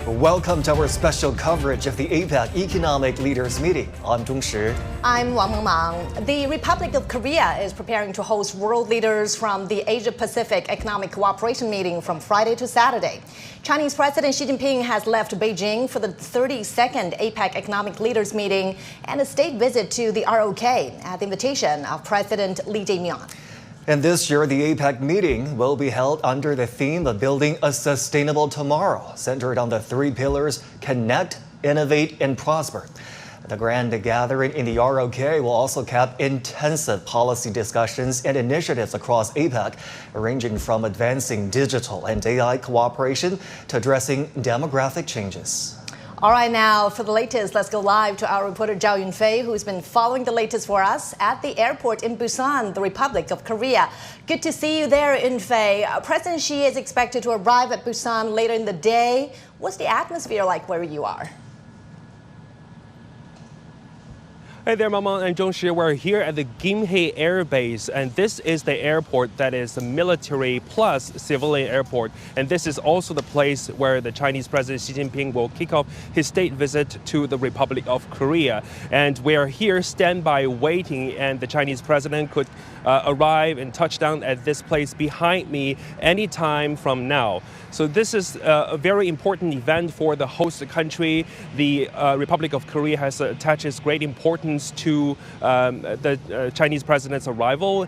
Welcome to our special coverage of the APEC Economic Leaders Meeting. I'm Zhong Shi. I'm Wang Mengmang. The Republic of Korea is preparing to host world leaders from the Asia-Pacific Economic Cooperation Meeting from Friday to Saturday. Chinese President Xi Jinping has left Beijing for the 32nd APEC Economic Leaders Meeting and a state visit to the ROK at the invitation of President Lee Jae-myung. And this year, the APEC meeting will be held under the theme of building a sustainable tomorrow, centered on the three pillars: connect, innovate, and prosper. The grand gathering in the ROK will also cap intensive policy discussions and initiatives across APEC, ranging from advancing digital and AI cooperation to addressing demographic changes. All right, now for the latest, let's go live to our reporter Zhao Yunfei, who's been following the latest for us at the airport in Busan, the Republic of Korea. Good to see you there, Yunfei. President Xi is expected to arrive at Busan later in the day. What's the atmosphere like where you are? Hey there, Mama and Zhong Shi. We're here at the Gyeongju Air Base, and this is the airport that is a military plus civilian airport. And this is also the place where the Chinese President Xi Jinping will kick off his state visit to the Republic of Korea. And we are here standby waiting, and the Chinese president could arrive and touch down at this place behind me anytime from now. So this is a very important event for the host country. The Republic of Korea has attached great importance to the Chinese president's arrival.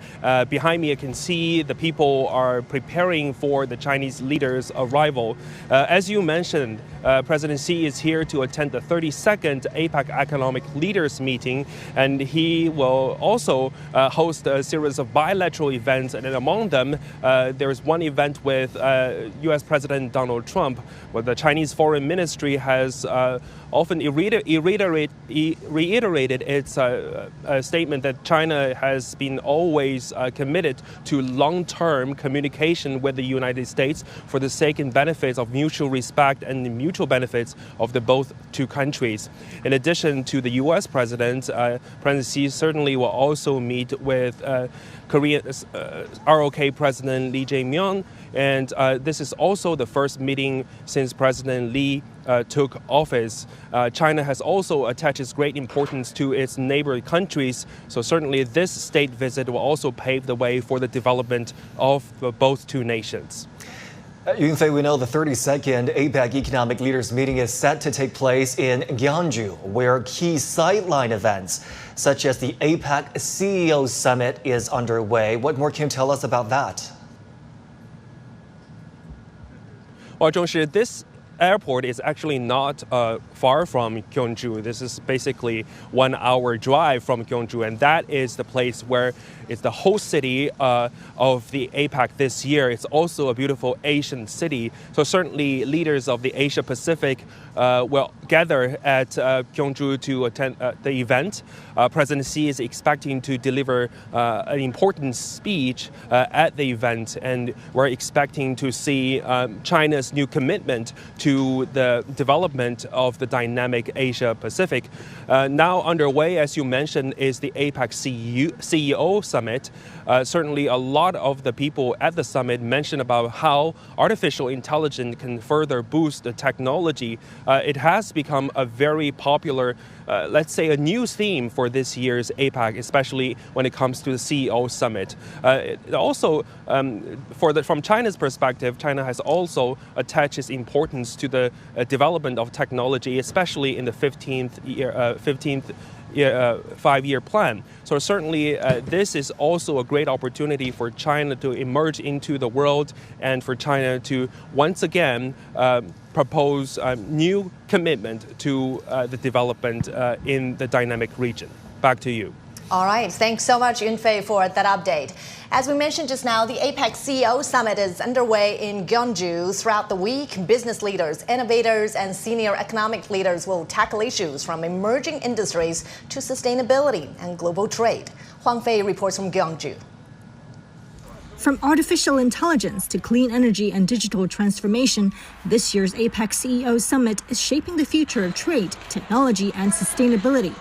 Behind me, I can see the people are preparing for the Chinese leader's arrival. As you mentioned, President Xi is here to attend the 32nd APEC Economic Leaders Meeting, and he will also host a series of bilateral events. And among them, there is one event with U.S. President Donald Trump, where the Chinese Foreign Ministry has often reiterated its statement that China has been always committed to long-term communication with the United States for the sake and benefits of mutual respect and the mutual benefits of the both two countries. In addition to the U.S. President, President Xi certainly will also meet with Korea's ROK President Lee Jae-myung, and this is also the first meeting since President Lee took office. China has also attached great importance to its neighboring countries, so certainly this state visit will also pave the way for the development of both two nations. Yunfei, we know the 32nd APEC Economic Leaders Meeting is set to take place in Gyeongju, where key sideline events such as the APEC CEO Summit is underway. What more can you tell us about that? Well, Zhong Shi, this airport is actually not far from Gyeongju. This is basically 1 hour drive from Gyeongju, and that is the place where it's the host city of the APEC this year. It's also a beautiful Asian city. So certainly leaders of the Asia Pacific will gather at Gyeongju to attend the event. President Xi is expecting to deliver an important speech at the event, and we're expecting to see China's new commitment to the development of the dynamic Asia Pacific. Now underway, as you mentioned, is the APEC CEO Summit. Certainly a lot of the people at the summit mentioned about how artificial intelligence can further boost the technology. It has become a very popular, let's say, a news theme for this year's APEC, especially when it comes to the CEO Summit. Also, from China's perspective, China has also attached its importance to the development of technology, especially in the 15th five-year plan. So certainly this is also a great opportunity for China to emerge into the world and for China to once again propose a new commitment to the development in the dynamic region. Back to you. All right. Thanks so much, Yunfei, for that update. As we mentioned just now, the APEC CEO Summit is underway in Gyeongju. Throughout the week, business leaders, innovators, and senior economic leaders will tackle issues from emerging industries to sustainability and global trade. Huang Fei reports from Gyeongju. From artificial intelligence to clean energy and digital transformation, this year's APEC CEO Summit is shaping the future of trade, technology, and sustainability.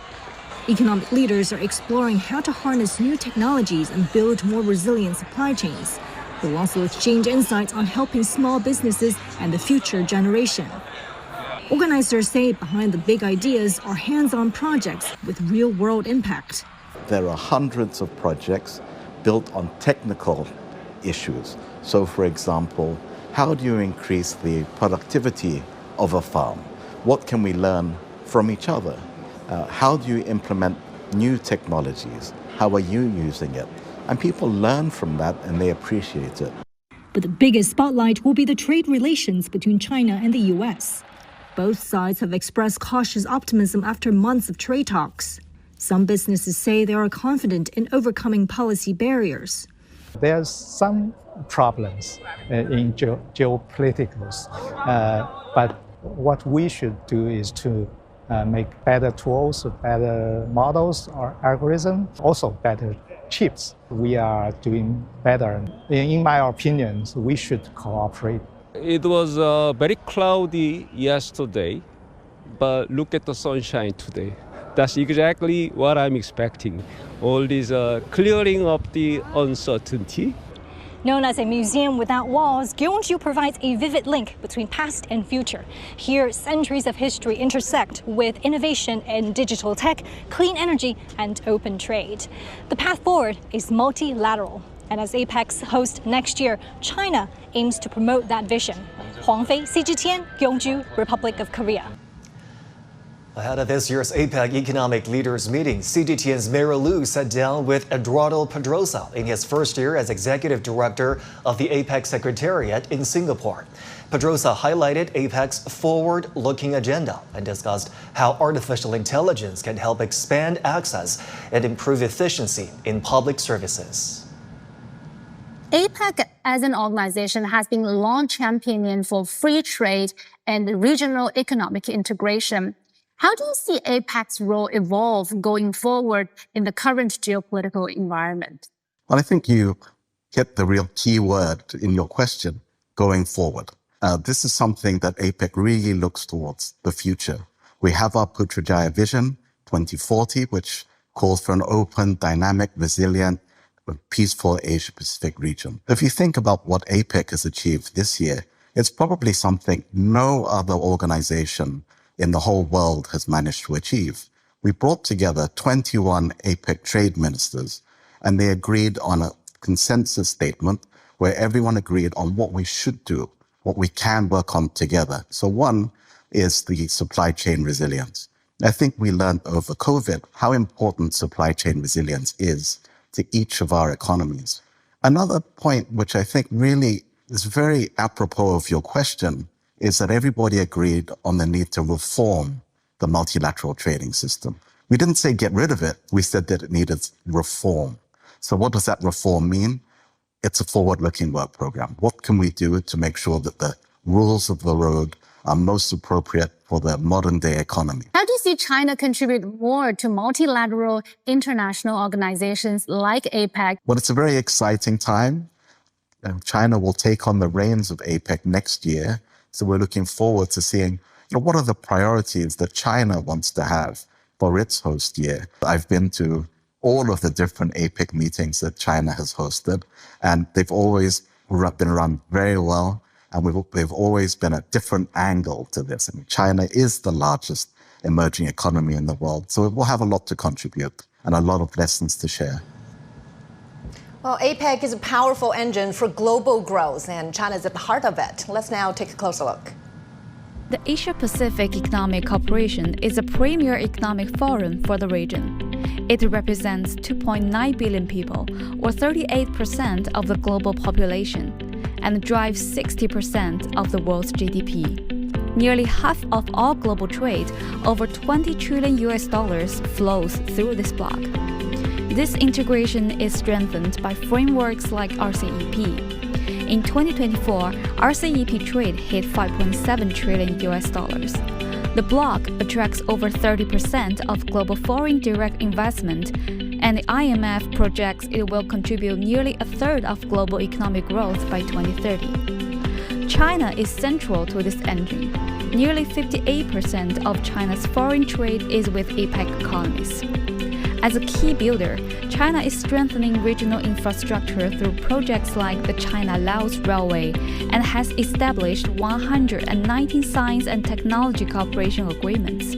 Economic leaders are exploring how to harness new technologies and build more resilient supply chains. They'll also exchange insights on helping small businesses and the future generation. Organizers say behind the big ideas are hands-on projects with real-world impact. There are hundreds of projects built on technical issues. So, for example, how do you increase the productivity of a farm? What can we learn from each other? How do you implement new technologies? How are you using it? And people learn from that and they appreciate it. But the biggest spotlight will be the trade relations between China and the U.S. Both sides have expressed cautious optimism after months of trade talks. Some businesses say they are confident in overcoming policy barriers. There's some problems in geopolitics, but what we should do is to make better tools, better models or algorithms, also better chips. We are doing better. In my opinion, we should cooperate. It was very cloudy yesterday, but look at the sunshine today. That's exactly what I'm expecting. All this clearing up the uncertainty. Known as a museum without walls, Gyeongju provides a vivid link between past and future. Here, centuries of history intersect with innovation in digital tech, clean energy, and open trade. The path forward is multilateral. And as APEC's host next year, China aims to promote that vision. Huang Fei, CGTN, Gyeongju, Republic of Korea. Ahead of this year's APEC Economic Leaders Meeting, CGTN's Mary Lu sat down with Eduardo Pedrosa in his first year as Executive Director of the APEC Secretariat in Singapore. Pedrosa highlighted APEC's forward-looking agenda and discussed how artificial intelligence can help expand access and improve efficiency in public services. APEC as an organization has been a long champion for free trade and regional economic integration. How do you see APEC's role evolve going forward in the current geopolitical environment? Well, I think you hit the real key word in your question, going forward. This is something that APEC really looks towards, the future. We have our Putrajaya Vision 2040, which calls for an open, dynamic, resilient, peaceful Asia-Pacific region. If you think about what APEC has achieved this year, it's probably something no other organization in the whole world has managed to achieve. We brought together 21 APEC trade ministers, and they agreed on a consensus statement where everyone agreed on what we should do, what we can work on together. So one is the supply chain resilience. I think we learned over COVID how important supply chain resilience is to each of our economies. Another point which I think really is very apropos of your question is that everybody agreed on the need to reform the multilateral trading system. We didn't say get rid of it, we said that it needed reform. So what does that reform mean? It's a forward-looking work program. What can we do to make sure that the rules of the road are most appropriate for the modern-day economy? How do you see China contribute more to multilateral international organizations like APEC? Well, it's a very exciting time. China will take on the reins of APEC next year. So we're looking forward to seeing what are the priorities that China wants to have for its host year. I've been to all of the different APEC meetings that China has hosted, and they've always been run very well, and we've always been a different angle to this. I mean, China is the largest emerging economy in the world, so it will have a lot to contribute and a lot of lessons to share. Well, APEC is a powerful engine for global growth, and China is at the heart of it. Let's now take a closer look. The Asia-Pacific Economic Cooperation is a premier economic forum for the region. It represents 2.9 billion people, or 38% of the global population, and drives 60% of the world's GDP. Nearly half of all global trade, over $20 trillion, flows through this bloc. This integration is strengthened by frameworks like RCEP. In 2024, RCEP trade hit $5.7 trillion. The bloc attracts over 30% of global foreign direct investment, and the IMF projects it will contribute nearly a third of global economic growth by 2030. China is central to this engine. Nearly 58% of China's foreign trade is with APEC economies. As a key builder, China is strengthening regional infrastructure through projects like the China-Laos Railway and has established 119 science and technology cooperation agreements.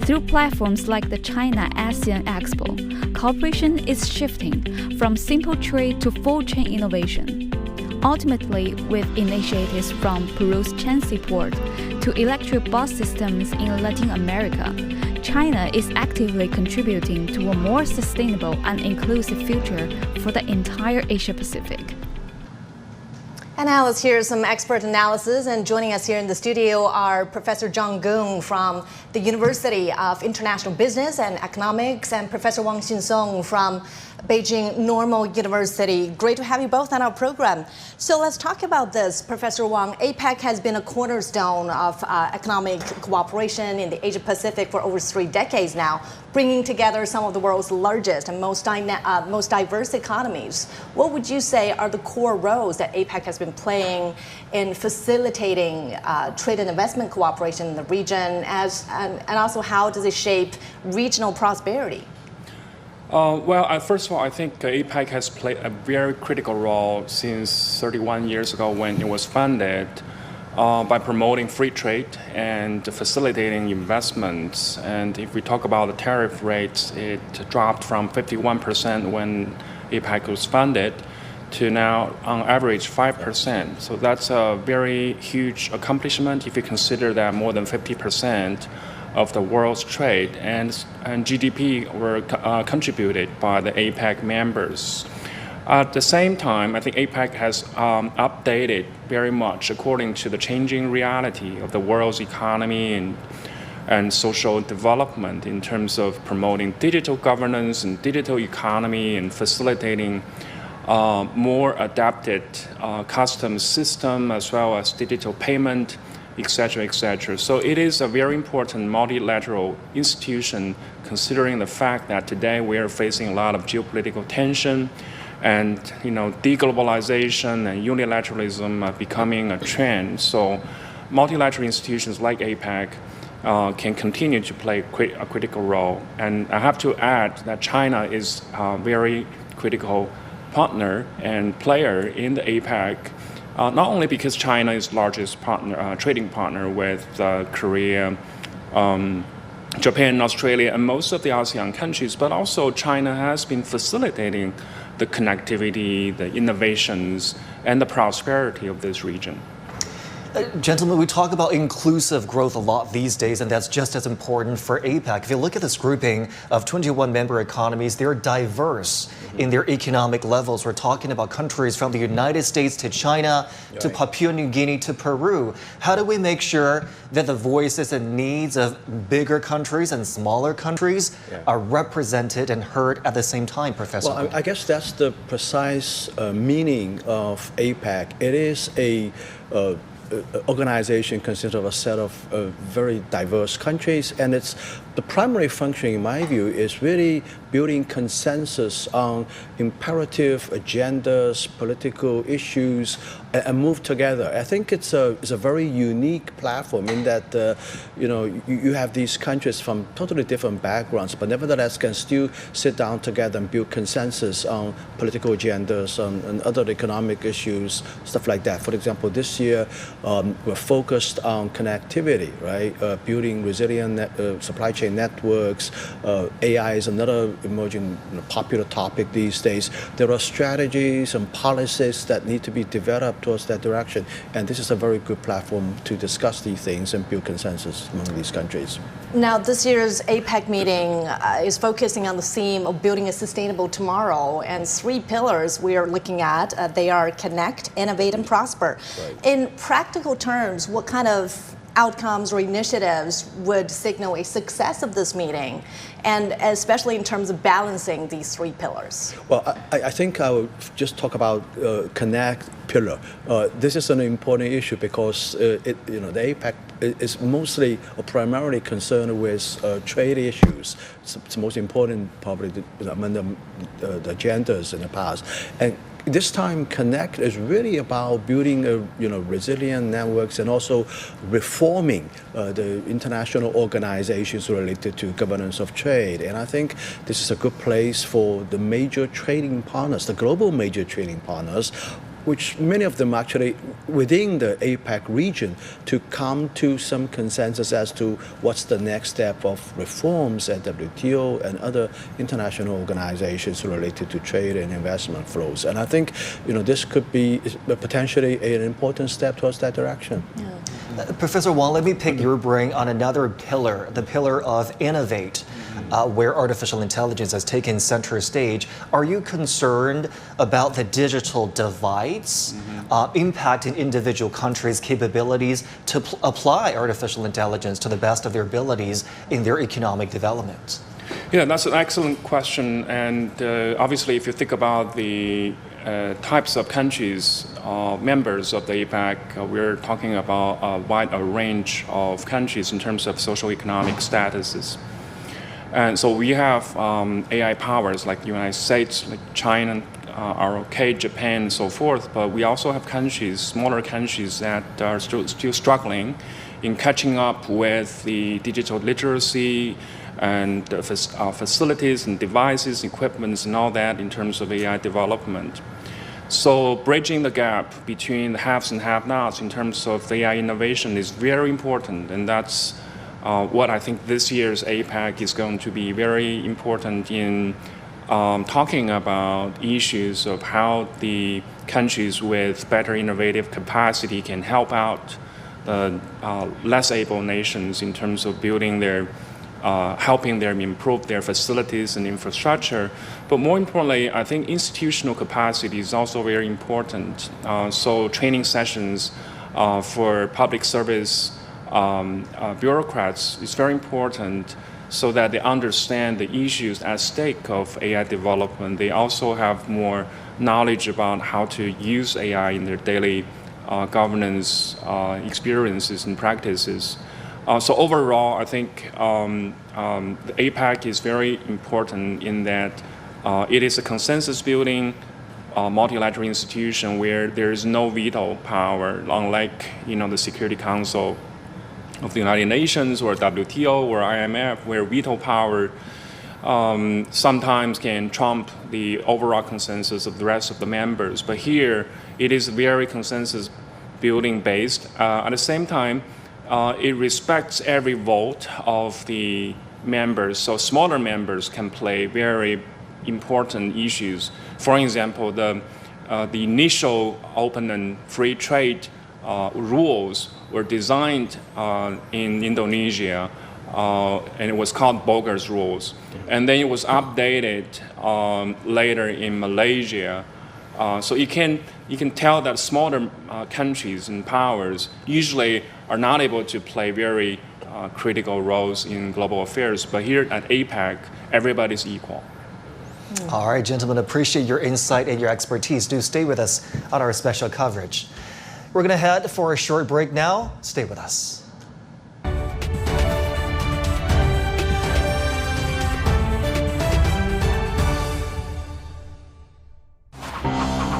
Through platforms like the China-ASEAN Expo, cooperation is shifting from simple trade to full-chain innovation. Ultimately, with initiatives from Peru's Chansi Port to electric bus systems in Latin America, China is actively contributing to a more sustainable and inclusive future for the entire Asia-Pacific. And now let's hear some expert analysis. And joining us here in the studio are Professor Zhang Gung from the University of International Business and Economics and Professor Wang Xinsong from Beijing Normal University. Great to have you both on our program. So let's talk about this. Professor Wang, APEC has been a cornerstone of economic cooperation in the Asia-Pacific for over 3 decades now, bringing together some of the world's largest and most diverse economies. What would you say are the core roles that APEC has been playing in facilitating trade and investment cooperation in the region, and also how does it shape regional prosperity? First of all, I think APEC has played a very critical role since 31 years ago when it was founded by promoting free trade and facilitating investments. And if we talk about the tariff rates, it dropped from 51% when APEC was founded to now on average 5%. So that's a very huge accomplishment if you consider that more than 50% of the world's trade and GDP were contributed by the APEC members. At the same time, I think APEC has updated very much according to the changing reality of the world's economy and social development in terms of promoting digital governance and digital economy and facilitating more adapted customs system as well as digital payment, etc., etc. So it is a very important multilateral institution considering the fact that today we are facing a lot of geopolitical tension and deglobalization and unilateralism are becoming a trend. So multilateral institutions like APEC can continue to play a critical role. And I have to add that China is a very critical partner and player in the APEC. Not only because China is the largest trading partner with Korea, Japan, Australia, and most of the ASEAN countries, but also China has been facilitating the connectivity, the innovations, and the prosperity of this region. Gentlemen, we talk about inclusive growth a lot these days, and that's just as important for APEC. If you look at this grouping of 21 member economies, they're diverse in their economic levels. We're talking about countries from the United States to China, to Papua New Guinea to Peru. How do we make sure that the voices and needs of bigger countries and smaller countries are represented and heard at the same time, Professor? Well, I guess that's the precise meaning of APEC. It is a organization consists of a set of very diverse countries, and it's the primary function, in my view, is really building consensus on imperative agendas, political issues, and move together. I think it's a very unique platform in that you have these countries from totally different backgrounds, but nevertheless can still sit down together and build consensus on political agendas, on other economic issues, stuff like that. For example, this year we're focused on connectivity, right? Building resilient supply chain networks. AI is another emerging popular topic these days. There are strategies and policies that need to be developed towards that direction, and this is a very good platform to discuss these things and build consensus among these countries. Now, this year's APEC meeting is focusing on the theme of building a sustainable tomorrow, and 3 pillars we are looking at. They are connect, innovate, and prosper. Right. In practical terms, what kind of outcomes or initiatives would signal a success of this meeting, and especially in terms of balancing these 3 pillars? Well, I think I will just talk about connect pillar. This is an important issue because the APEC is mostly or primarily concerned with trade issues. It's the most important probably among the agendas in the past. And this time Connect is really about building resilient networks and also reforming the international organizations related to governance of trade. And I think this is a good place for the major trading partners, the global major trading partners, which many of them actually within the APEC region, to come to some consensus as to what's the next step of reforms at WTO and other international organizations related to trade and investment flows. And I think this could be potentially an important step towards that direction. Yeah. Professor Wang, let me pick your brain on another pillar, the pillar of innovate, where artificial intelligence has taken center stage. Are you concerned about the digital divides impacting individual countries' capabilities to apply artificial intelligence to the best of their abilities in their economic development? Yeah, that's an excellent question. And obviously, if you think about the types of countries, members of the APEC, we're talking about a wide range of countries in terms of socio-economic statuses. And so we have AI powers like the United States, like China, ROK, Japan, and so forth. But we also have countries, smaller countries, that are still struggling in catching up with the digital literacy and facilities and devices, equipments, and all that in terms of AI development. So bridging the gap between the haves and have-nots in terms of AI innovation is very important, and that's what I think this year's APEC is going to be very important in talking about issues of how the countries with better innovative capacity can help out the less able nations in terms of building their helping them improve their facilities and infrastructure. But more importantly, I think institutional capacity is also very important. So training sessions for public service bureaucrats is very important so that they understand the issues at stake of AI development. They also have more knowledge about how to use AI in their daily governance experiences and practices. So overall, I think the APEC is very important in that it is a consensus-building multilateral institution where there is no veto power, unlike the Security Council of the United Nations or WTO or IMF, where veto power sometimes can trump the overall consensus of the rest of the members. But here, it is very consensus-building based. At the same time, it respects every vote of the members, so smaller members can play very important issues. For example, the initial open and free trade rules were designed in Indonesia, and it was called Boger's rules. And then it was updated later in Malaysia. So you can tell that smaller countries and powers usually are not able to play very critical roles in global affairs. But here at APEC, everybody's equal. All right, gentlemen, appreciate your insight and your expertise. Do stay with us on our special coverage. We're going to head for a short break now. Stay with us.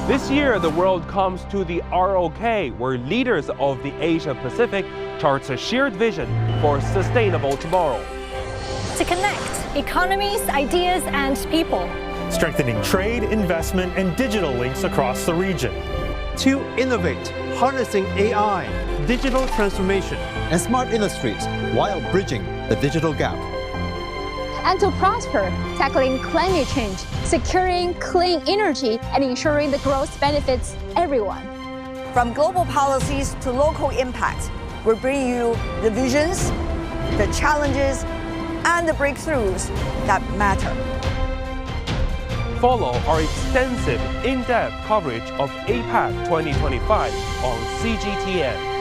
This year, the world comes to the ROK, where leaders of the Asia-Pacific charts a shared vision for a sustainable tomorrow. To connect economies, ideas, and people. Strengthening trade, investment, and digital links across the region. To innovate, harnessing AI, Digital transformation. and smart industries while bridging the digital gap. And to prosper, tackling climate change, securing clean energy, and ensuring the growth benefits everyone. From global policies to local impact, we bring you the visions, the challenges, and the breakthroughs that matter. Follow our extensive, in-depth coverage of APEC 2025 on CGTN.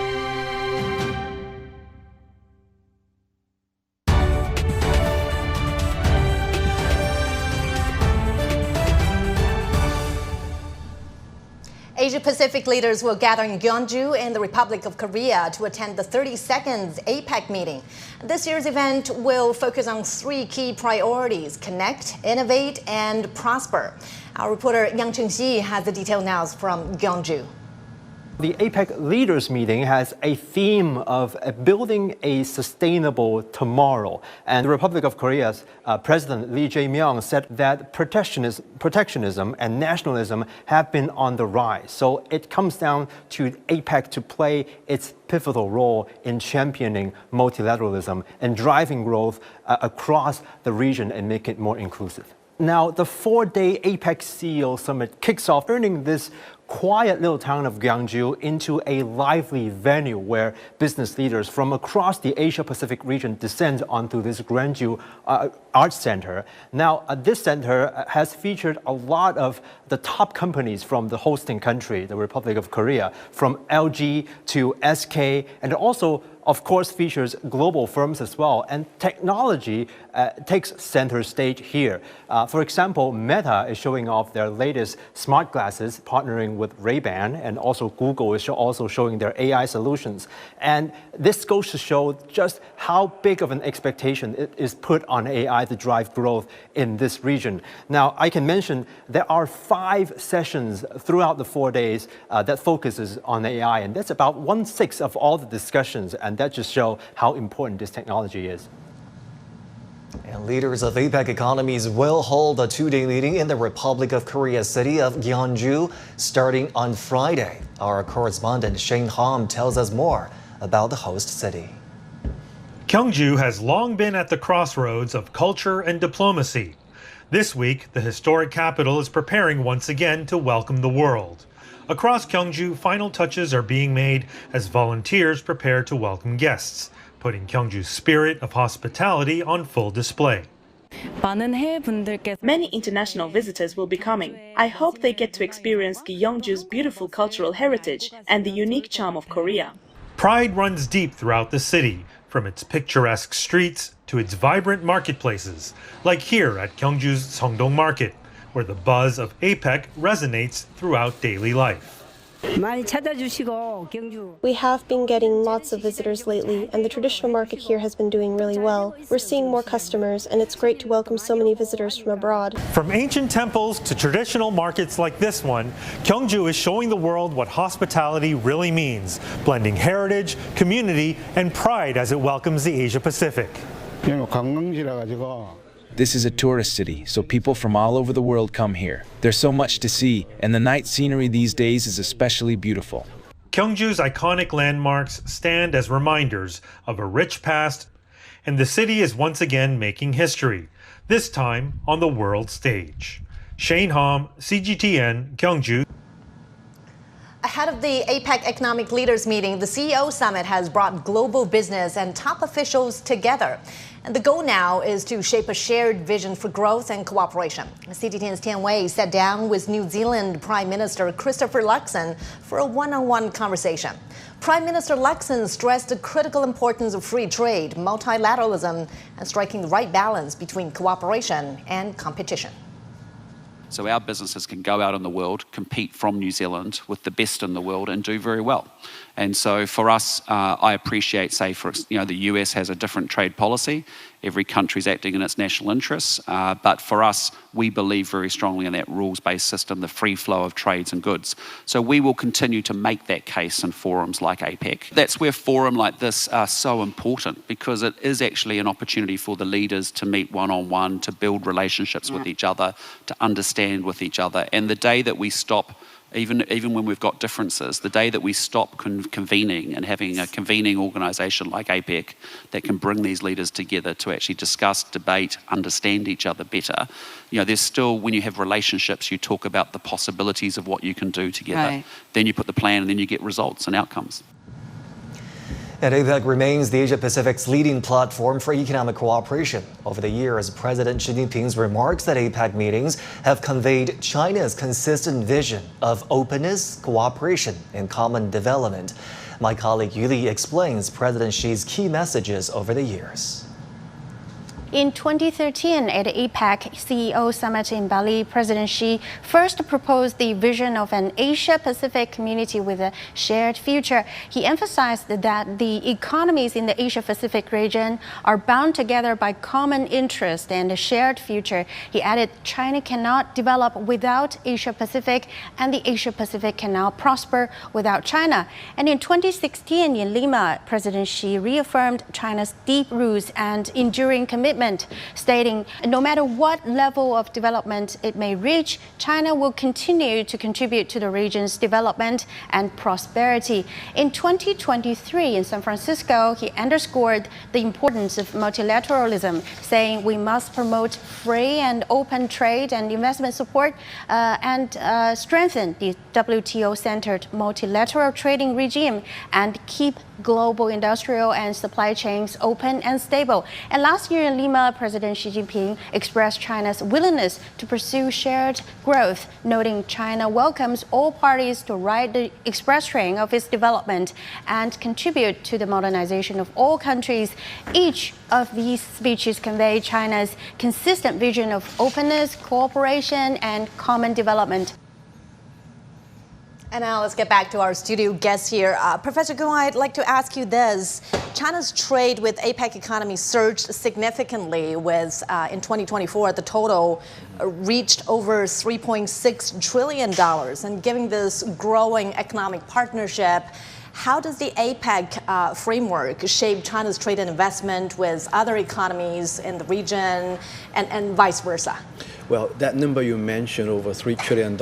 Asia-Pacific leaders will gather in Gyeongju in the Republic of Korea to attend the 32nd APEC meeting. This year's event will focus on three key priorities: connect, innovate, and prosper. Our reporter Yang Cheng-xi has the detail now from Gyeongju. The APEC Leaders Meeting has a theme of building a sustainable tomorrow. And the Republic of Korea's President Lee Jae-myung said that protectionism and nationalism have been on the rise. So it comes down to APEC to play its pivotal role in championing multilateralism and driving growth across the region and make it more inclusive. Now, the 4-day APEC CEO Summit kicks off, turning this quiet little town of Gyeongju into a lively venue where business leaders from across the Asia-Pacific region descend onto this Gyeongju Arts Center. Now, this center has featured a lot of the top companies from the hosting country, the Republic of Korea, from LG to SK, and also of course, features global firms as well. And technology takes center stage here. For example, Meta is showing off their latest smart glasses, partnering with Ray-Ban, and also Google is also showing their AI solutions. And this goes to show just how big of an expectation it is put on AI to drive growth in this region. Now, I can mention there are 5 sessions throughout the 4 days that focuses on AI, and that's about 1/6 of all the discussions. And that just shows how important this technology is. And leaders of APEC economies will hold a 2-day meeting in the Republic of Korea city of Gyeongju starting on Friday. Our correspondent Shane Hom tells us more about the host city. Gyeongju has long been at the crossroads of culture and diplomacy. This week, the historic capital is preparing once again to welcome the world. Across Gyeongju, final touches are being made as volunteers prepare to welcome guests, putting Gyeongju's spirit of hospitality on full display. Many international visitors will be coming. I hope they get to experience Gyeongju's beautiful cultural heritage and the unique charm of Korea. Pride runs deep throughout the city, from its picturesque streets to its vibrant marketplaces, like here at Gyeongju's Seongdong Market, where the buzz of APEC resonates throughout daily life. We have been getting lots of visitors lately, and the traditional market here has been doing really well. We're seeing more customers, and it's great to welcome so many visitors from abroad. From ancient temples to traditional markets like this one, Gyeongju is showing the world what hospitality really means, blending heritage, community, and pride as it welcomes the Asia-Pacific. This is a tourist city, so people from all over the world come here. There's so much to see, and the night scenery these days is especially beautiful. Gyeongju's iconic landmarks stand as reminders of a rich past, and the city is once again making history, this time on the world stage. Shane Hom, CGTN, Gyeongju. Ahead of the APEC Economic Leaders Meeting, the CEO Summit has brought global business and top officials together. And the goal now is to shape a shared vision for growth and cooperation. CGTN's Tian Wei sat down with New Zealand Prime Minister Christopher Luxon for a one-on-one conversation. Prime Minister Luxon stressed the critical importance of free trade, multilateralism, and striking the right balance between cooperation and competition. So our businesses can go out in the world, compete from New Zealand with the best in the world and do very well. And so for us, I appreciate, say, the US has a different trade policy. Every country's acting in its national interests. But for us, we believe very strongly in that rules-based system, the free flow of trades and goods. So we will continue to make that case in forums like APEC. That's where forums like this are so important, because it is actually an opportunity for the leaders to meet one-on-one, to build relationships with each other, to understand with each other. And the day that we stop, even when we've got differences, the day that we stop convening and having a convening organisation like APEC that can bring these leaders together to actually discuss, debate, understand each other better, there's still, when you have relationships, you talk about the possibilities of what you can do together. Right. Then you put the plan and then you get results and outcomes. And APEC remains the Asia-Pacific's leading platform for economic cooperation. Over the years, President Xi Jinping's remarks at APEC meetings have conveyed China's consistent vision of openness, cooperation, and common development. My colleague Yu Li explains President Xi's key messages over the years. In 2013, at the APEC CEO Summit in Bali, President Xi first proposed the vision of an Asia-Pacific community with a shared future. He emphasized that the economies in the Asia-Pacific region are bound together by common interest and a shared future. He added, China cannot develop without Asia-Pacific, and the Asia-Pacific cannot prosper without China. And in 2016, in Lima, President Xi reaffirmed China's deep roots and enduring commitment, stating, no matter what level of development it may reach, China will continue to contribute to the region's development and prosperity. In 2023, in San Francisco, he underscored the importance of multilateralism, saying we must promote free and open trade and investment support and strengthen the WTO-centered multilateral trading regime and keep global industrial and supply chains open and stable. And last year in Lima, President Xi Jinping expressed China's willingness to pursue shared growth, noting China welcomes all parties to ride the express train of its development and contribute to the modernization of all countries. Each of these speeches convey China's consistent vision of openness, cooperation, and common development. And now let's get back to our studio guests here. Professor Gung, I'd like to ask you this. China's trade with APEC economies surged significantly with, in 2024, the total reached over $3.6 trillion. And given this growing economic partnership, how does the APEC framework shape China's trade and investment with other economies in the region and vice versa? Well, that number you mentioned, over $3 trillion,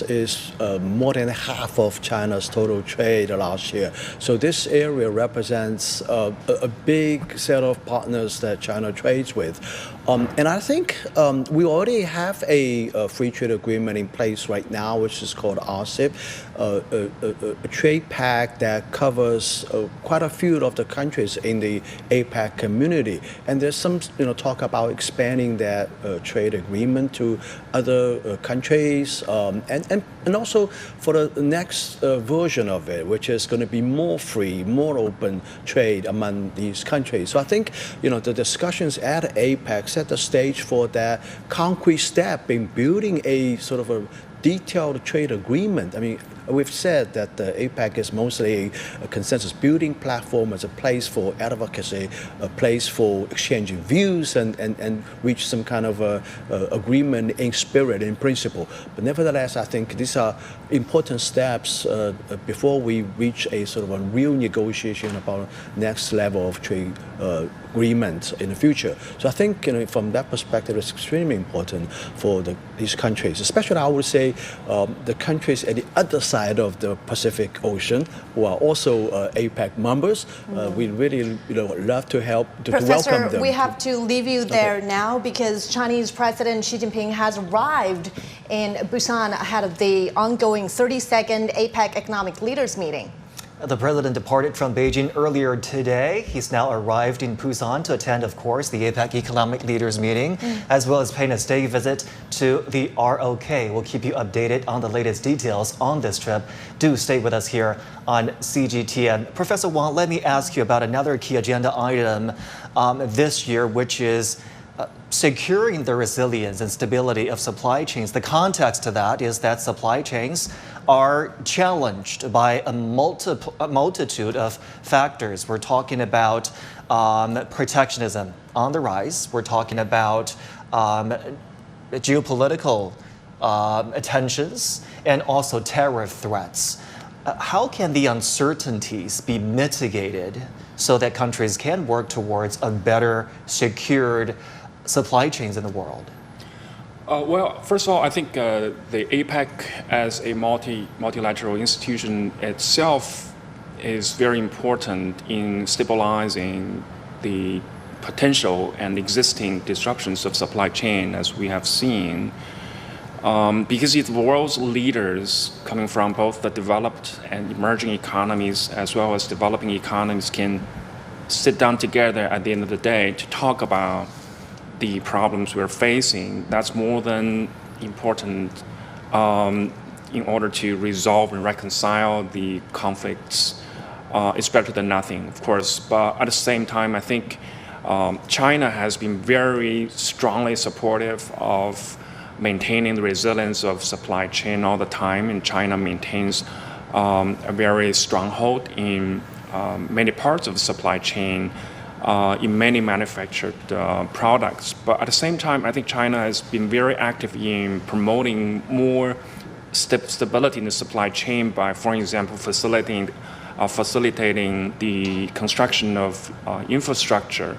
is more than half of China's total trade last year. So this area represents a big set of partners that China trades with. And I think we already have a free trade agreement in place right now, which is called RCEP, a trade pact that covers quite a few of the countries in the APEC community. And there's some talk about expanding that trade agreement to other countries, and also for the next version of it, which is going to be more free, more open trade among these countries. So I think the discussions at APEC set the stage for that concrete step in building a sort of a detailed trade agreement. I mean, we've said that the APEC is mostly a consensus building platform as a place for advocacy, a place for exchanging views and reach some kind of agreement in spirit, in principle. But nevertheless, I think these are important steps before we reach a sort of a real negotiation about next level of trade agreement in the future. So I think from that perspective, it's extremely important for these countries, especially I would say the countries at the other side of the Pacific Ocean, who are also APEC members. We really love to help to welcome them. Professor, we have to leave you there now because Chinese President Xi Jinping has arrived in Busan ahead of the ongoing 32nd APEC Economic Leaders Meeting. The president departed from Beijing earlier today. He's now arrived in Busan to attend, of course, the APEC Economic Leaders Meeting, as well as paying a state visit to the ROK. We'll keep you updated on the latest details on this trip. Do stay with us here on CGTN. Professor Wang, let me ask you about another key agenda item this year, which is securing the resilience and stability of supply chains. The context to that is that supply chains are challenged by a multitude of factors. We're talking about protectionism on the rise. We're talking about geopolitical tensions and also tariff threats. How can the uncertainties be mitigated so that countries can work towards a better secured supply chains in the world? Well, first of all, I think the APEC as a multilateral institution itself is very important in stabilizing the potential and existing disruptions of supply chain, as we have seen. Because if the world's leaders coming from both the developed and emerging economies as well as developing economies can sit down together at the end of the day to talk about the problems we're facing, that's more than important in order to resolve and reconcile the conflicts. It's better than nothing, of course. But at the same time, I think China has been very strongly supportive of maintaining the resilience of supply chain all the time, and China maintains a very strong hold in many parts of the supply chain, in many manufactured products. But at the same time, I think China has been very active in promoting more stability in the supply chain by, for example, facilitating the construction of infrastructure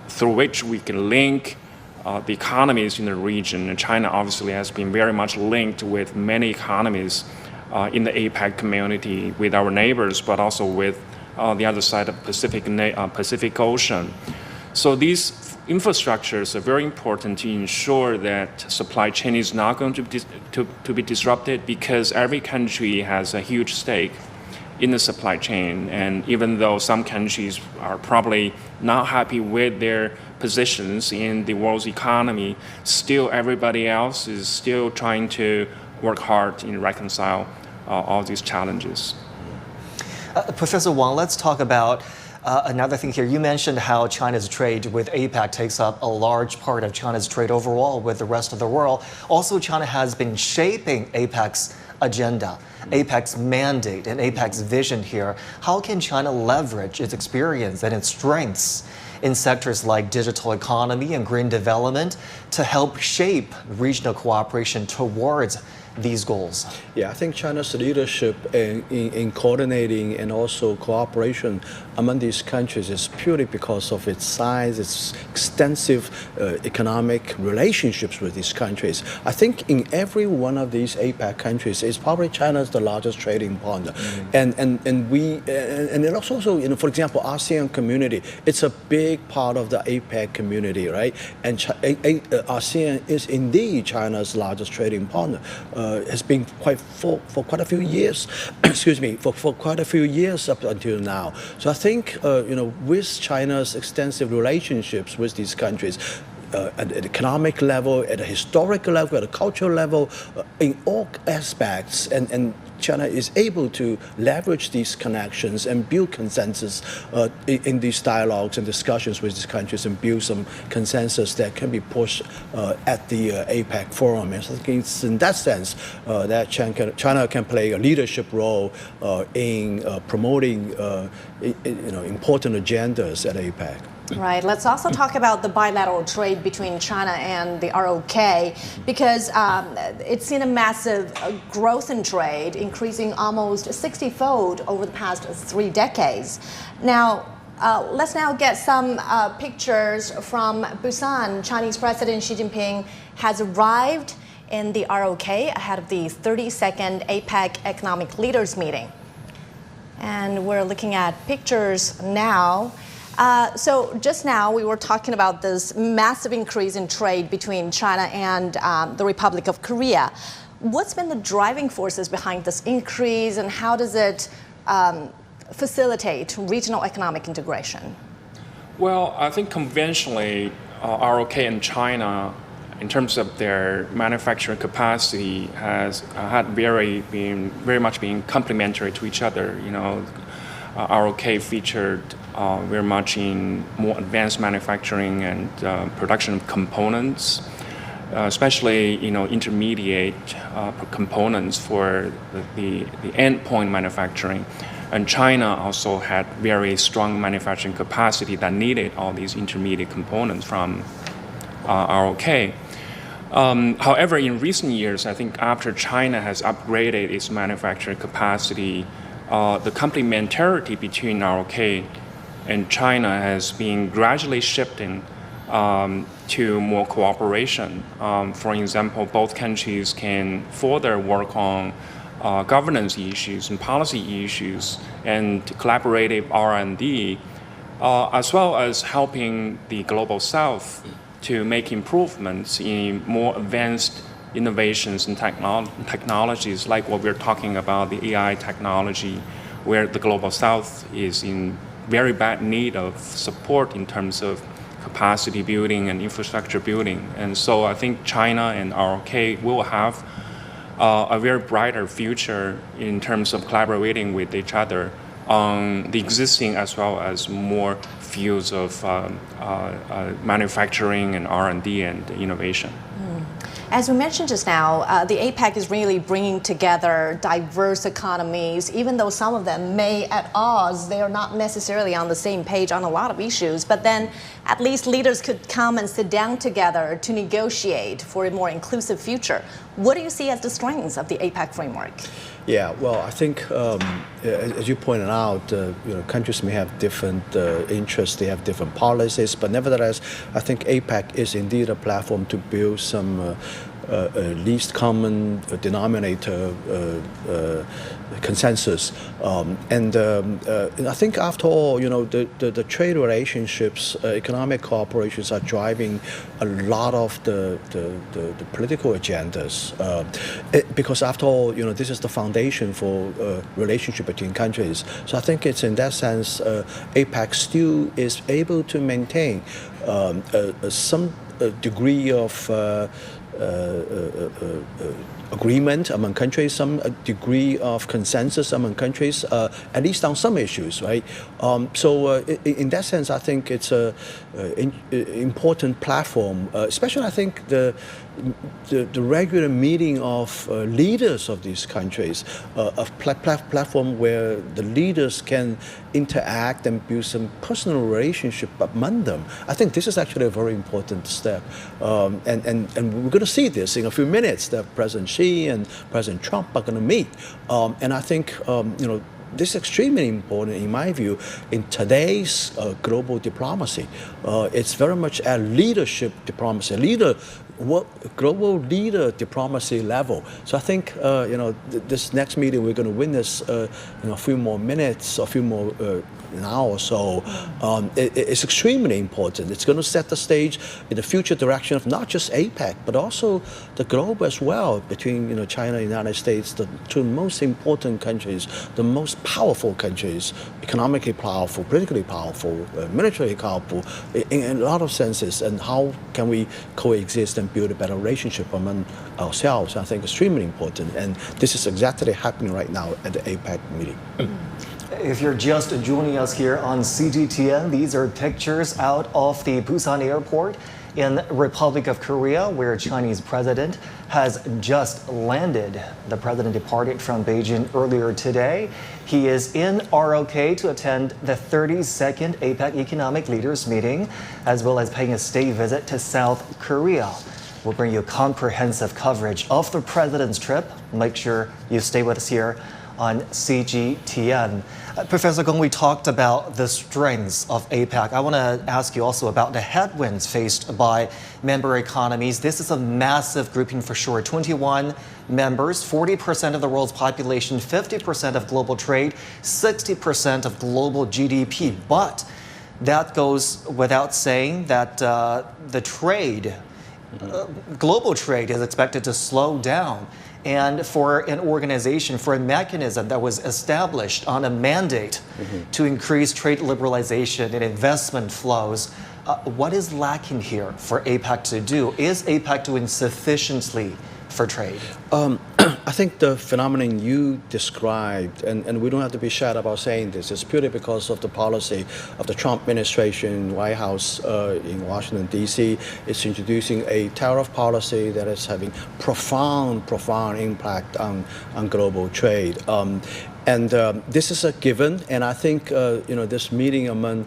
through which we can link the economies in the region. And China obviously has been very much linked with many economies in the APEC community, with our neighbors, but also with the other side of Pacific Ocean. So these infrastructures are very important to ensure that supply chain is not going to be disrupted, because every country has a huge stake in the supply chain. And even though some countries are probably not happy with their positions in the world's economy, still everybody else is still trying to work hard and reconcile all these challenges. Professor Wang, let's talk about another thing here. You mentioned how China's trade with APEC takes up a large part of China's trade overall with the rest of the world. Also, China has been shaping APEC's agenda, APEC's mandate, and APEC's vision here. How can China leverage its experience and its strengths in sectors like digital economy and green development to help shape regional cooperation towards these goals? Yeah, I think China's leadership in coordinating and also cooperation among these countries is purely because of its size, its extensive economic relationships with these countries. I think in every one of these APEC countries, it's probably China's the largest trading partner. Mm-hmm. And it also, you know, for example, ASEAN community, it's a big part of the APEC community, right? And ASEAN is indeed China's largest trading partner. Has been for quite a few years, excuse me, for quite a few years up until now. So I think, you know, with China's extensive relationships with these countries, at the economic level, at a historical level, at a cultural level, in all aspects, and China is able to leverage these connections and build consensus in these dialogues and discussions with these countries, and build some consensus that can be pushed at the APEC forum. And so I think it's in that sense that China can play a leadership role in promoting important agendas at APEC. Right. Let's also talk about the bilateral trade between China and the ROK, because it's seen a massive growth in trade, increasing almost 60-fold over the past 3 decades. Now, let's now get some pictures from Busan. Chinese President Xi Jinping has arrived in the ROK ahead of the 32nd APEC Economic Leaders Meeting. And we're looking at pictures now. So just now we were talking about this massive increase in trade between China and the Republic of Korea. What's been the driving forces behind this increase, and how does it facilitate regional economic integration? Well, I think conventionally ROK and China, in terms of their manufacturing capacity, has very much been complementary to each other. You know, ROK featured very much in more advanced manufacturing and production of components, especially intermediate components for the endpoint manufacturing. And China also had very strong manufacturing capacity that needed all these intermediate components from ROK. However, in recent years, I think after China has upgraded its manufacturing capacity, the complementarity between ROK and China has been gradually shifting to more cooperation. For example, both countries can further work on governance issues and policy issues and collaborative R&D, as well as helping the Global South to make improvements in more advanced innovations and technologies, like what we're talking about, the AI technology, where the Global South is in very bad need of support in terms of capacity building and infrastructure building. And so I think China and ROK will have a very brighter future in terms of collaborating with each other on the existing as well as more fields of manufacturing and R&D and innovation. As we mentioned just now, the APEC is really bringing together diverse economies, even though some of them may at odds, they are not necessarily on the same page on a lot of issues, but then at least leaders could come and sit down together to negotiate for a more inclusive future. What do you see as the strengths of the APEC framework? Yeah, well, I think, as you pointed out, countries may have different interests, they have different policies, but nevertheless, I think APEC is indeed a platform to build some least common denominator consensus. And I think after all, the trade relationships, economic cooperations are driving a lot of the political agendas. Because after all, this is the foundation for relationship between countries. So I think it's in that sense, APEC still is able to maintain some degree of agreement among countries, some degree of consensus among countries, at least on some issues, right? So in that sense, I think it's an important platform, especially I think the regular meeting of leaders of these countries, a platform where the leaders can interact and build some personal relationship among them. I think this is actually a very important step. And we're going to see this in a few minutes, that President Xi and President Trump are going to meet. And I think, this is extremely important, in my view, in today's global diplomacy. It's very much a leadership diplomacy, global leader diplomacy level. So I think, this next meeting, we're going to witness, a few more minutes, a few more an hour or so. It's extremely important. It's going to set the stage in the future direction of not just APEC, but also the globe as well, between China and the United States, the two most important countries, the most powerful countries, economically powerful, politically powerful, militarily powerful, in a lot of senses. And how can we coexist and build a better relationship among ourselves? I think extremely important. And this is exactly happening right now at the APEC meeting. If you're just joining us here on CGTN, these are pictures out of the Busan airport in Republic of Korea, where Chinese president has just landed. The president departed from Beijing earlier today. He is in ROK to attend the 32nd APEC Economic Leaders Meeting, as well as paying a state visit to South Korea. We'll bring you comprehensive coverage of the president's trip. Make sure you stay with us here on CGTN. Professor Gong, we talked about the strengths of APEC. I want to ask you also about the headwinds faced by member economies. This is a massive grouping for sure. 21 members, 40% of the world's population, 50% of global trade, 60% of global GDP. But that goes without saying that the trade, global trade, is expected to slow down. And for an organization, for a mechanism that was established on a mandate to increase trade liberalization and investment flows, what is lacking here for APEC to do? Is APEC doing sufficiently for trade? I think the phenomenon you described, and we don't have to be shy about saying this, is purely because of the policy of the Trump administration, White House in Washington, D.C. It's introducing a tariff policy that is having profound impact on global trade. And this is a given, and I think this meeting among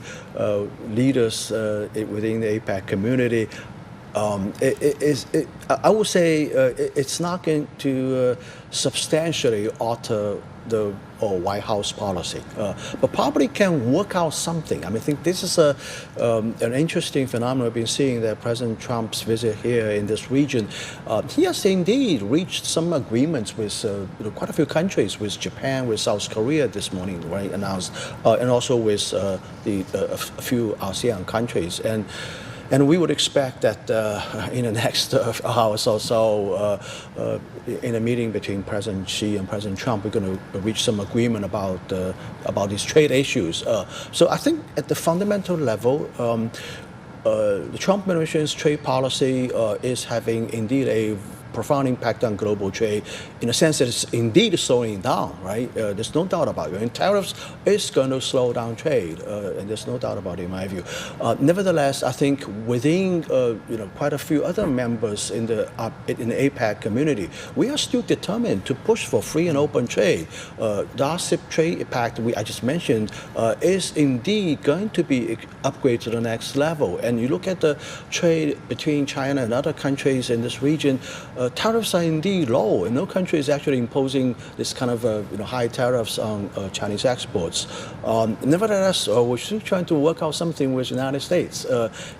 leaders within the APEC community, I would say it's not going to substantially alter the White House policy, but probably can work out something. I mean, I think this is an interesting phenomenon we've been seeing, that President Trump's visit here in this region. He has indeed reached some agreements with quite a few countries, with Japan, with South Korea this morning, right, announced, and also with a few ASEAN countries. And we would expect that in the next hours or so, in a meeting between President Xi and President Trump, we're going to reach some agreement about these trade issues. So I think at the fundamental level, the Trump administration's trade policy is having indeed a profound impact on global trade in a sense that it's indeed slowing down, right? There's no doubt about it. And tariffs is going to slow down trade, and there's no doubt about it in my view. Nevertheless, I think within quite a few other members in the APEC community, we are still determined to push for free and open trade. The RCEP trade pact I just mentioned is indeed going to be upgraded to the next level. And you look at the trade between China and other countries in this region, tariffs are indeed low, and no country is actually imposing this kind of high tariffs on Chinese exports. Nevertheless, we're still trying to work out something with the United States,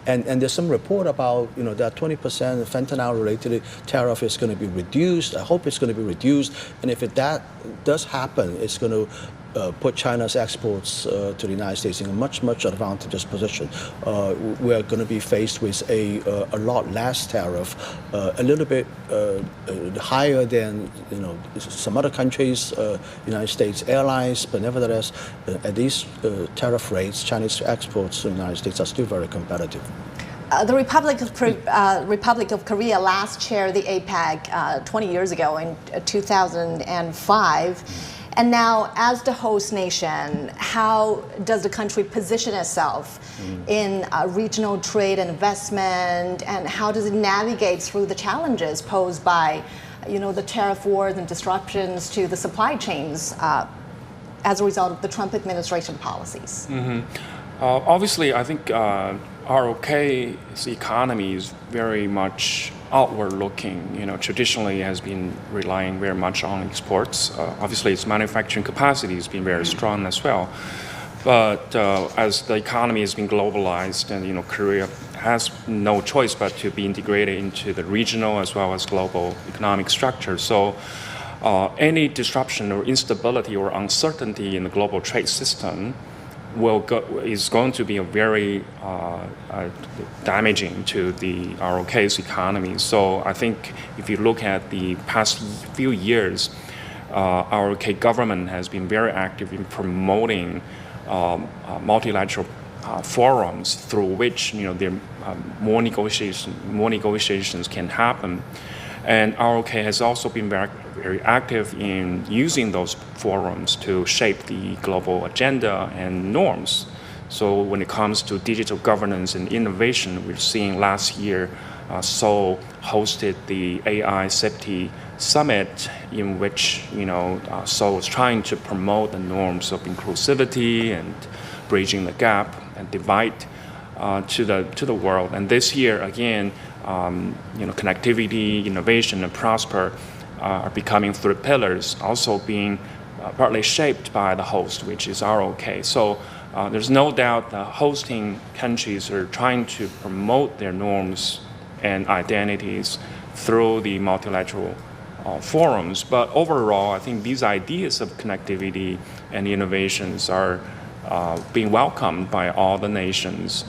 and there's some report about that 20% fentanyl-related tariff is going to be reduced. I hope it's going to be reduced, and if that does happen, it's going to put China's exports to the United States in a much advantageous position. We're going to be faced with a lot less tariff, a little bit higher than some other countries, United States Airlines, but nevertheless, at these tariff rates, Chinese exports to the United States are still very competitive. The Republic of Korea last chaired the APEC 20 years ago in 2005. And now, as the host nation, how does the country position itself in regional trade and investment, and how does it navigate through the challenges posed by, the tariff wars and disruptions to the supply chains as a result of the Trump administration policies? Obviously, I think ROK's economy is very much outward-looking. Traditionally has been relying very much on exports. Obviously, its manufacturing capacity has been very strong as well. But as the economy has been globalized, and Korea has no choice but to be integrated into the regional as well as global economic structure. So any disruption or instability or uncertainty in the global trade system is going to be a very damaging to the ROK's economy. So I think if you look at the past few years, ROK government has been very active in promoting multilateral forums through which more negotiations can happen. And ROK has also been very active in using those forums to shape the global agenda and norms. So when it comes to digital governance and innovation, we've seen last year Seoul hosted the AI Safety Summit, in which Seoul was trying to promote the norms of inclusivity and bridging the gap and divide to the world. And this year again, connectivity, innovation, and prosper are becoming three pillars, also being partly shaped by the host, which is ROK. So there's no doubt the hosting countries are trying to promote their norms and identities through the multilateral forums. But overall, I think these ideas of connectivity and innovations are being welcomed by all the nations.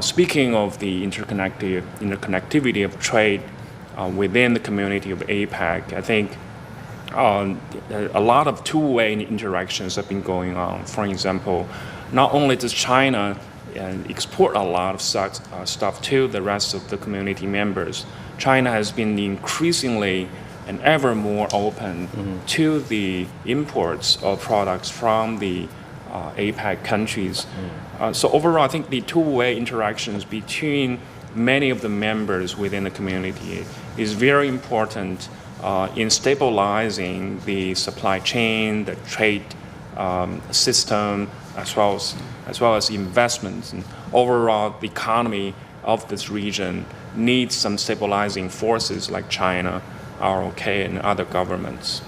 Speaking of the interconnectivity of trade within the community of APEC, I think a lot of two-way interactions have been going on. For example, not only does China export a lot of stuff to the rest of the community members, China has been increasingly and ever more open to the imports of products from the APEC countries. So overall, I think the two-way interactions between many of the members within the community is very important in stabilizing the supply chain, the trade system, as well as investments. And overall, the economy of this region needs some stabilizing forces like China, ROK, and other governments.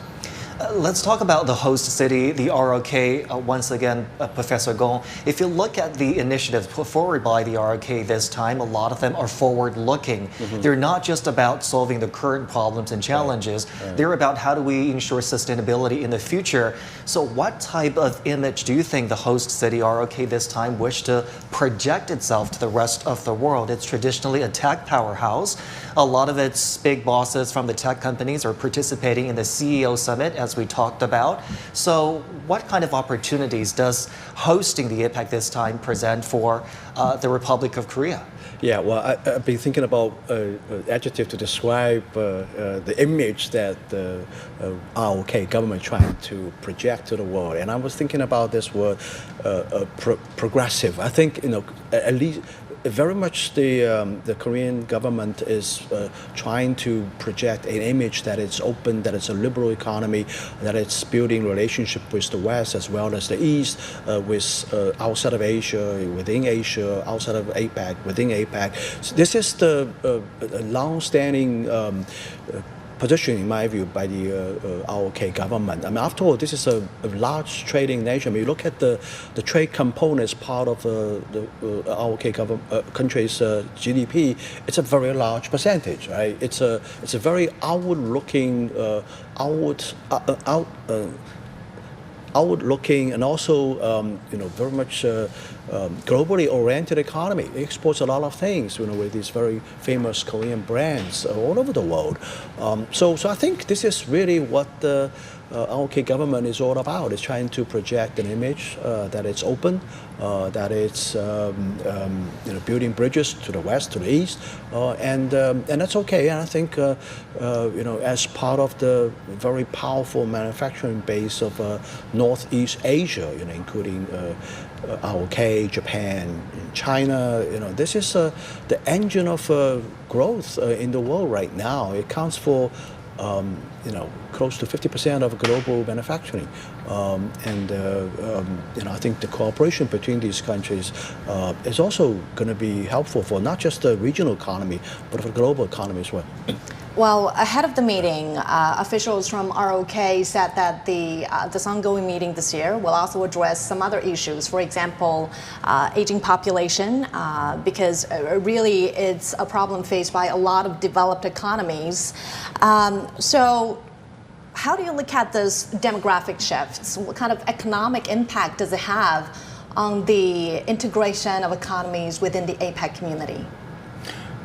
Let's talk about the host city, the ROK, once again, Professor Gong. If you look at the initiatives put forward by the ROK this time, a lot of them are forward-looking. They're not just about solving the current problems and challenges. They're about how do we ensure sustainability in the future. So what type of image do you think the host city, ROK, this time wish to project itself to the rest of the world? It's traditionally a tech powerhouse. A lot of its big bosses from the tech companies are participating in the CEO summit as we talked about. So what kind of opportunities does hosting the APEC this time present for the Republic of Korea? Yeah, well, I've been thinking about adjective to describe the image that the ROK government trying to project to the world, and I was thinking about this word progressive. I think at least very much the Korean government is trying to project an image that it's open, that it's a liberal economy, that it's building relationship with the West as well as the East, with outside of Asia, within Asia, outside of APEC, within APEC. So this is the long-standing position, in my view, by the ROK government. I mean, after all, this is a large trading nation. I mean, you look at the trade component as part of the ROK country's GDP. It's a very large percentage, right? It's a very outward-looking, outward-looking, and also very much globally oriented economy. It exports a lot of things, with these very famous Korean brands all over the world. So I think this is really what the ROK government is all about. It's trying to project an image that it's open, that it's building bridges to the West, to the East, and that's okay. And I think as part of the very powerful manufacturing base of Northeast Asia, including ROK, Japan, China, this is the engine of growth in the world right now. It counts for close to 50% of global manufacturing, and I think the cooperation between these countries is also going to be helpful for not just the regional economy, but for the global economy as well. Well, ahead of the meeting, officials from ROK said that this ongoing meeting this year will also address some other issues. For example, aging population, because really it's a problem faced by a lot of developed economies. So how do you look at this demographic shifts? What kind of economic impact does it have on the integration of economies within the APEC community?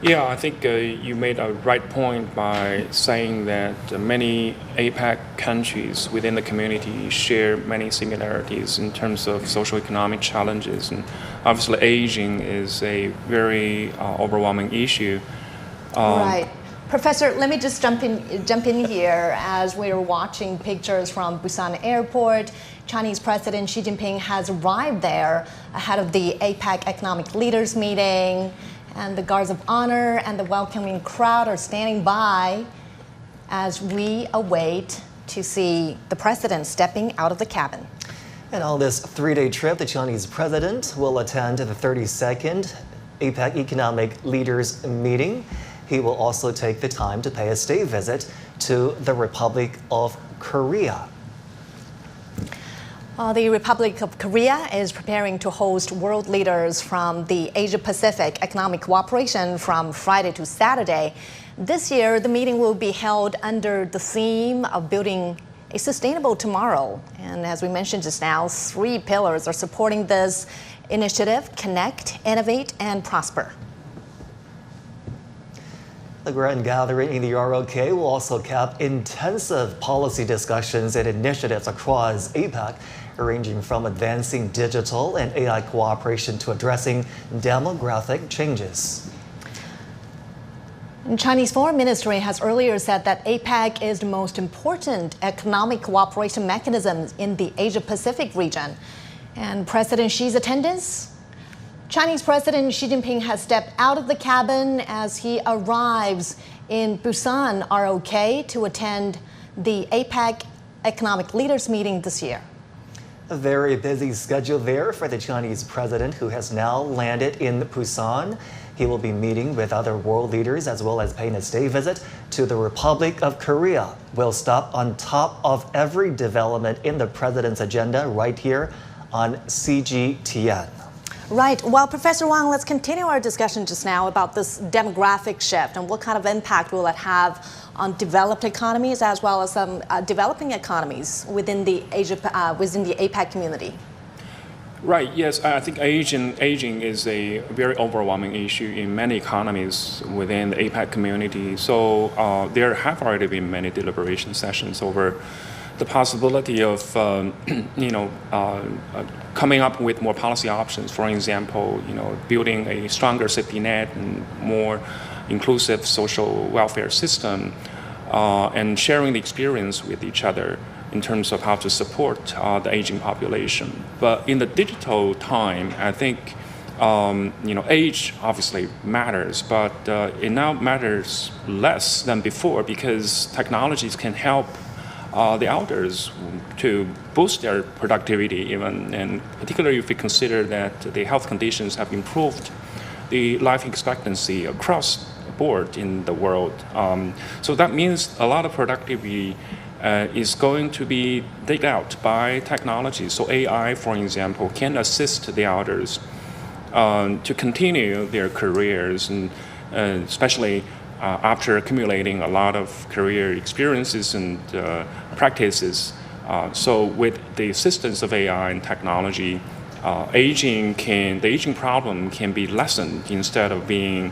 Yeah, I think you made a right point by saying that many APEC countries within the community share many similarities in terms of socio-economic challenges. And obviously aging is a very overwhelming issue. Right. Professor, let me just jump in here. As we're watching pictures from Busan airport, Chinese President Xi Jinping has arrived there ahead of the APEC Economic Leaders Meeting. And the guards of honor and the welcoming crowd are standing by as we await to see the president stepping out of the cabin. And on this three-day trip, the Chinese president will attend the 32nd APEC Economic Leaders Meeting. He will also take the time to pay a state visit to the Republic of Korea. The Republic of Korea is preparing to host world leaders from the Asia-Pacific Economic Cooperation from Friday to Saturday. This year, the meeting will be held under the theme of building a sustainable tomorrow. And as we mentioned just now, 3 pillars are supporting this initiative: connect, innovate, and prosper. The grand gathering in the ROK will also cap intensive policy discussions and initiatives across APEC, ranging from advancing digital and AI cooperation to addressing demographic changes. Chinese Foreign Ministry has earlier said that APEC is the most important economic cooperation mechanism in the Asia-Pacific region. And President Xi's attendance? Chinese President Xi Jinping has stepped out of the cabin as he arrives in Busan, ROK, to attend the APEC Economic Leaders Meeting this year. A very busy schedule there for the Chinese president, who has now landed in Busan. He will be meeting with other world leaders as well as paying a state visit to the Republic of Korea. We'll stop on top of every development in the president's agenda right here on CGTN. Right. Well, Professor Wang, let's continue our discussion just now about this demographic shift and what kind of impact will it have on developed economies as well as some developing economies within the APEC community. Right. Yes, I think aging is a very overwhelming issue in many economies within the APEC community. So there have already been many deliberation sessions over the possibility of coming up with more policy options. For example, building a stronger safety net and more inclusive social welfare system, and sharing the experience with each other in terms of how to support the aging population. But in the digital time, I think age obviously matters, but it now matters less than before because technologies can help the elders to boost their productivity even, and particularly if we consider that the health conditions have improved the life expectancy across the board in the world. So that means a lot of productivity is going to be digged out by technology. So AI, for example, can assist the elders to continue their careers, and especially after accumulating a lot of career experiences and practices. So with the assistance of AI and technology, the aging problem can be lessened instead of being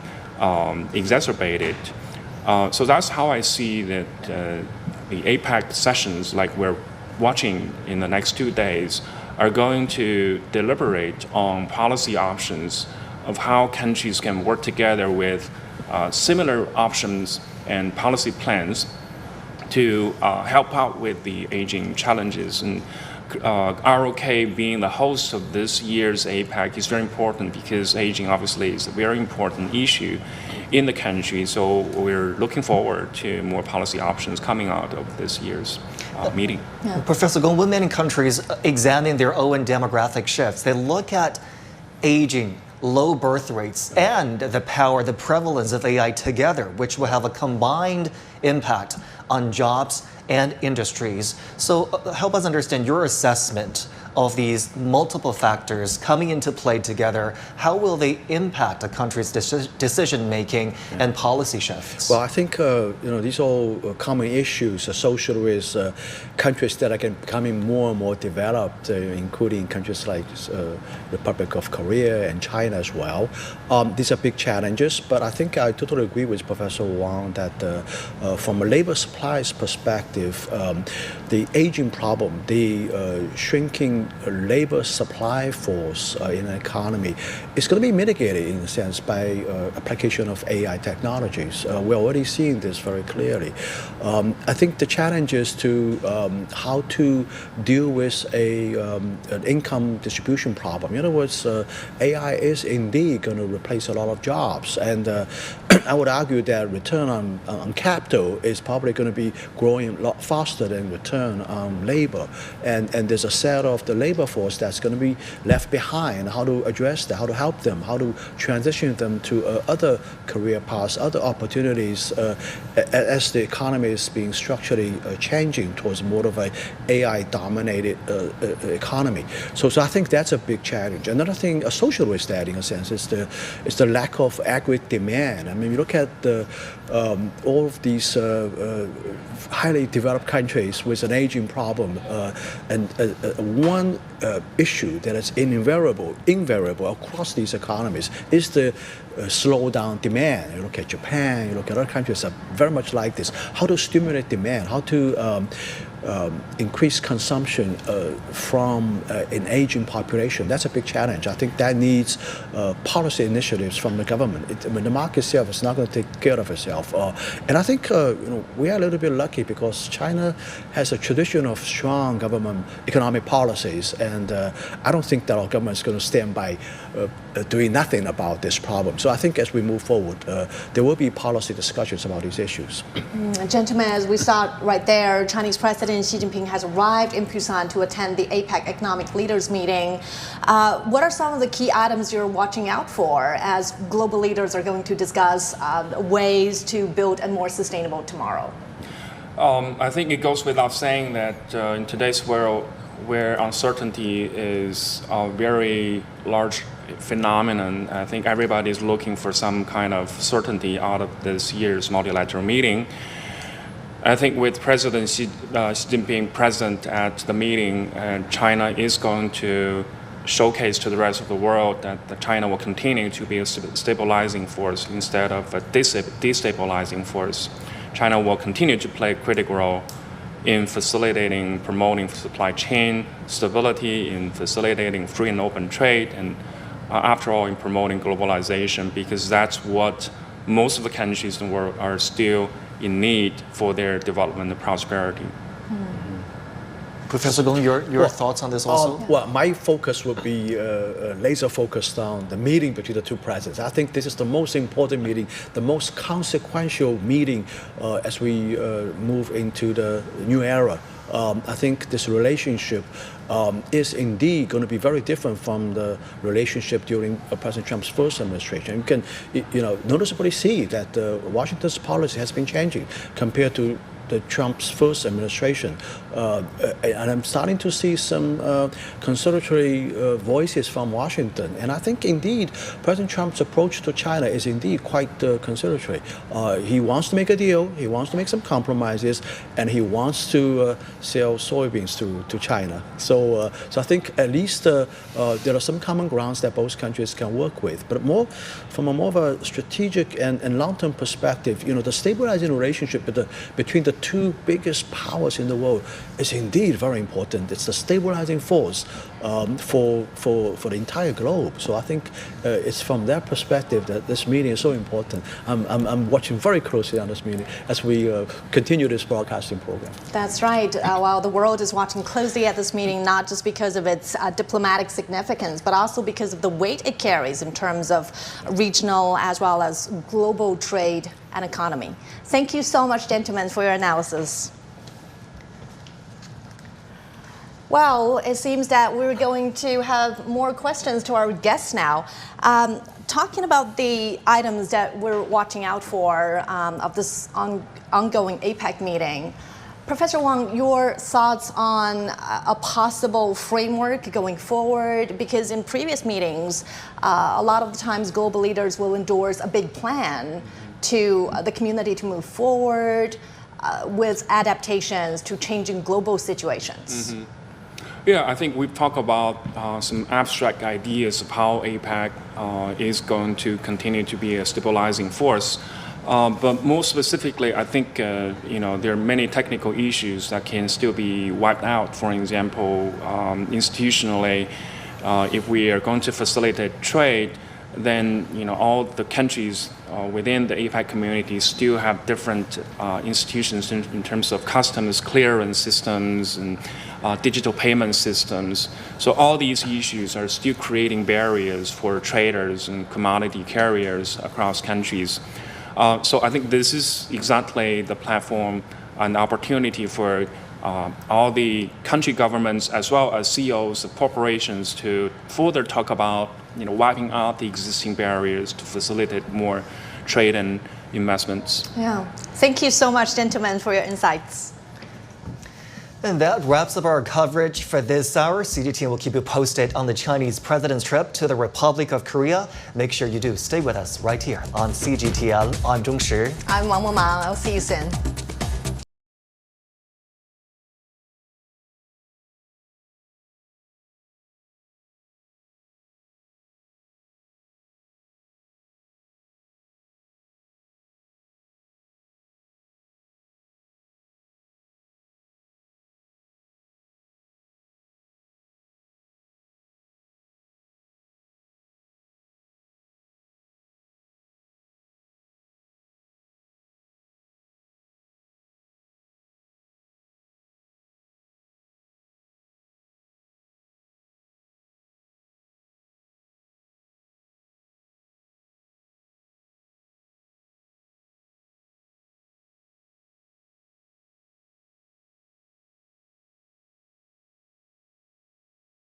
exacerbated. So that's how I see that the APEC sessions, like we're watching in the next 2 days, are going to deliberate on policy options of how countries can work together with similar options and policy plans to help out with the aging challenges. And ROK being the host of this year's APEC is very important because aging obviously is a very important issue in the country. So we're looking forward to more policy options coming out of this year's meeting. Yeah. Professor Gong, when many countries examine their own demographic shifts, they look at aging, low birth rates, and the power, the prevalence of AI together, which will have a combined impact on jobs and industries. So help us understand your assessment of these multiple factors coming into play together. How will they impact a country's decision-making and policy shifts? Well, I think these are all common issues associated with countries that are becoming more and more developed, including countries like Republic of Korea and China as well. These are big challenges, but I think I totally agree with Professor Wang that from a labor supplies perspective, the aging problem, the shrinking labor supply force in an economy is going to be mitigated in a sense by application of AI technologies. We're already seeing this very clearly. I think the challenge is to how to deal with an income distribution problem. In other words, AI is indeed going to replace a lot of jobs, and I would argue that return on capital is probably going to be growing a lot faster than return on labor, and there's a set of the labor force that's going to be left behind. How to address that, how to help them, how to transition them to other career paths, other opportunities as the economy is being structurally changing towards more of an AI-dominated economy. So I think that's a big challenge. Another thing associated with that, in a sense, is the lack of aggregate demand. I mean, you look at all of these highly developed countries with an aging problem, and one issue that is invariable across these economies is the slow-down demand. You look at Japan, you look at other countries that are very much like this. How to stimulate demand, how to increase consumption from an aging population. That's a big challenge. I think that needs policy initiatives from the government. The market itself is not going to take care of itself. And I think we are a little bit lucky because China has a tradition of strong government economic policies, and I don't think that our government is going to stand by doing nothing about this problem. So I think as we move forward, there will be policy discussions about these issues. Gentlemen, as we start right there, Chinese President Xi Jinping has arrived in Busan to attend the APEC Economic Leaders Meeting. What are some of the key items you're watching out for as global leaders are going to discuss ways to build a more sustainable tomorrow? I think it goes without saying that in today's world, where uncertainty is a very large phenomenon, I think everybody is looking for some kind of certainty out of this year's multilateral meeting. I think with President Xi Jinping present at the meeting, China is going to showcase to the rest of the world that China will continue to be a stabilizing force instead of a destabilizing force. China will continue to play a critical role in facilitating, promoting supply chain stability, in facilitating free and open trade, and after all, in promoting globalization, because that's what most of the countries in the world are still in need for their development and prosperity. Professor Gong, your thoughts on this also? Well, my focus would be laser focused on the meeting between the two presidents. I think this is the most important meeting, the most consequential meeting as we move into the new era. I think this relationship is indeed going to be very different from the relationship during President Trump's first administration. You can, noticeably see that Washington's policy has been changing compared to the Trump's first administration. And I'm starting to see some conciliatory voices from Washington. And I think indeed President Trump's approach to China is indeed quite conciliatory. He wants to make a deal, he wants to make some compromises, and he wants to sell soybeans to China. So I think at least there are some common grounds that both countries can work with. But from a more of a strategic and long-term perspective, the stabilizing relationship between the two biggest powers in the world is indeed very important. It's the stabilizing force for the entire globe. So I think it's from that perspective that this meeting is so important. I'm watching very closely on this meeting as we continue this broadcasting program. That's right. While the world is watching closely at this meeting, not just because of its diplomatic significance, but also because of the weight it carries in terms of regional as well as global trade and economy. Thank you so much, gentlemen, for your analysis. Well, it seems that we're going to have more questions to our guests now. Talking about the items that we're watching out for of this ongoing APEC meeting, Professor Wang, your thoughts on a possible framework going forward? Because in previous meetings, a lot of the times global leaders will endorse a big plan to the community to move forward with adaptations to changing global situations. Mm-hmm. Yeah, I think we've talked about some abstract ideas of how APEC is going to continue to be a stabilizing force. But more specifically, I think there are many technical issues that can still be wiped out. For example, institutionally, if we are going to facilitate trade, then all the countries within the APEC community still have different institutions in terms of customs clearance systems and digital payment systems. So all these issues are still creating barriers for traders and commodity carriers across countries. So I think this is exactly the platform and opportunity for all the country governments as well as CEOs of corporations to further talk about wiping out the existing barriers to facilitate more trade and investments. Yeah. Thank you so much, gentlemen, for your insights. And that wraps up our coverage for this hour. CGTN will keep you posted on the Chinese president's trip to the Republic of Korea. Make sure you do stay with us right here on CGTN. I'm Zhong Shi. I'm Wang Womang. I'll see you soon.